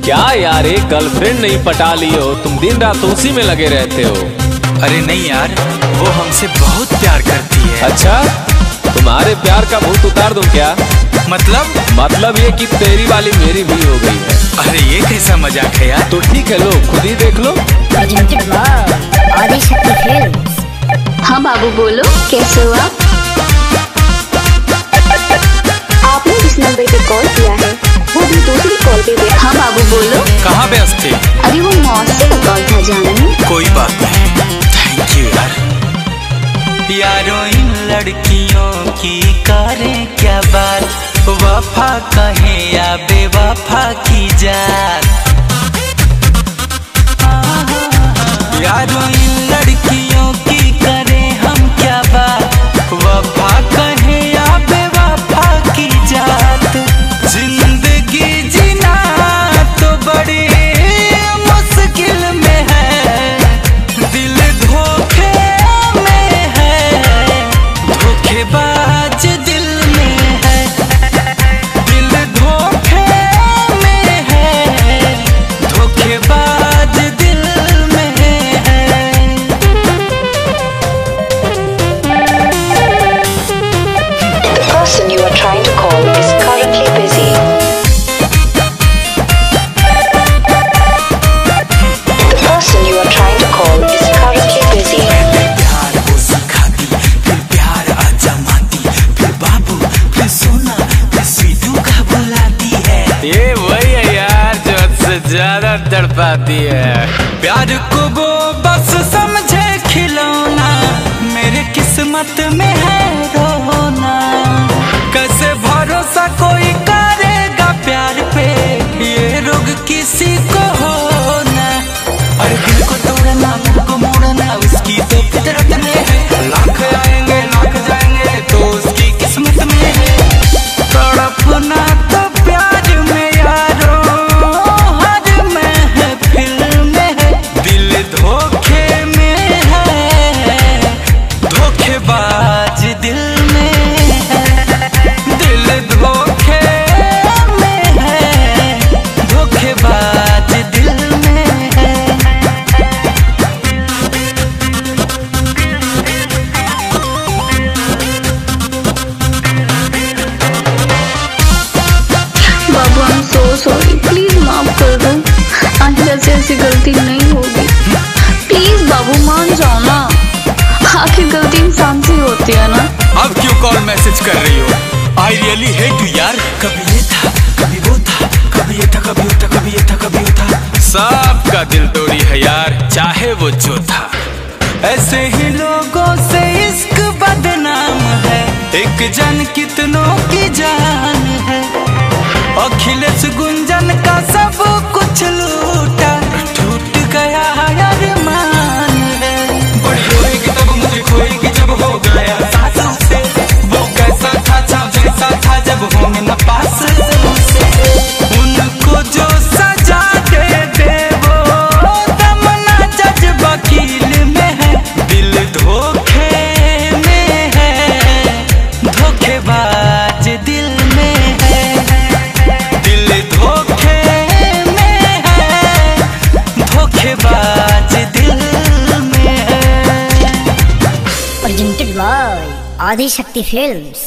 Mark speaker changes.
Speaker 1: क्या यार, एक गर्लफ्रेंड नहीं पटा ली हो, तुम दिन रात उसी में लगे रहते हो।
Speaker 2: अरे नहीं यार, वो हमसे बहुत प्यार करती है।
Speaker 1: अच्छा, तुम्हारे प्यार का भूत उतार दूं क्या?
Speaker 2: मतलब
Speaker 1: ये कि तेरी वाली मेरी भी हो गई है।
Speaker 2: अरे ये कैसा मजाक है यार।
Speaker 1: तो ठीक है, लो खुद ही देख लो।
Speaker 3: हाँ बाबू बोलो, कैसे हो आप? आपने जिस नंबर पे कॉल किया है वो भी दूसरी कॉल पे। हाँ बाबू बोलो।
Speaker 2: कहाँ व्यस्त थे?
Speaker 3: अरे वो मौसी का कॉल था जानू।
Speaker 2: कोई बात नहीं, थैंक यू यार। यारों इन लड़कियों की करें क्या बात, वफा कहें या बेवफा की जात। यारों इन लड़कियों की करें हम क्या बात, वफा कहें या बेवफा की जात। जिंदगी जीना तो बड़ी मुश्किल में है, दिल धोखे में है, धोखेबाज दिल में है, दिल धोखे में है, धोखेबाज दिल में है।
Speaker 3: The person you are trying to call is currently busy. The person you are trying to call is currently busy.
Speaker 2: प्यार वो सिखाती, फिर प्यार आजमाती, फिर बाबू, फिर सोना, फिर स्वीटू का बुलाती है।
Speaker 1: ये वही है यार जो सबसे ज्यादा तड़पाती है।
Speaker 2: प्यार को वो बस समझे खिलौना, मेरे किस्मत में है रोना। कैसे भरोसा कोई करेगा प्यार पे, ये रोग किसी को होना। और दिल को तोड़ना, मुझ को मोड़ना, उसकी तो फितरत में है। लाख आएंगे लाख जाएंगे तो उसकी किस्मत में है। तड़पना तो प्यार में यारों हर महफिल में है, दिल धोखे में है, धोखेबाज दिल में है, दिल धोखे में है, धोखेबाज दिल में है।
Speaker 3: बाबू I am so sorry, please माफ कर दो। आइंदा से ऐसी गलती नहीं होगी। प्लीज बाबू मान जाओ ना, आखिर गलती इंसान से होती है ना।
Speaker 2: अब क्यों कॉल मैसेज कर रही हो? आई रियली हेट यू यार। कभी ये था, कभी वो था, कभी ये था, कभी वो था, कभी ये था, कभी वो था।
Speaker 1: सबका दिल तोड़ी है यार, चाहे वो जो था।
Speaker 2: ऐसे ही लोगों से इश्क बदनाम है, एक जन कितनों की जान है। अखिलेश गुंजन का सब कुछ लूटा, टूट गया अरमान है। बड़ी रोएगी तब मुझे खोएगी जब हो गया सासों से, वो कैसा था छाव जैसा था जब होंगे न पास से। उनको जो सजा दे वो तमन्ना जज वकील में है, दिल धोखे में है, धोखेबाज दिल में है, दिल धोखे में है, धोखेबाज दिल में है।
Speaker 4: Presented by Adi Shakti Films।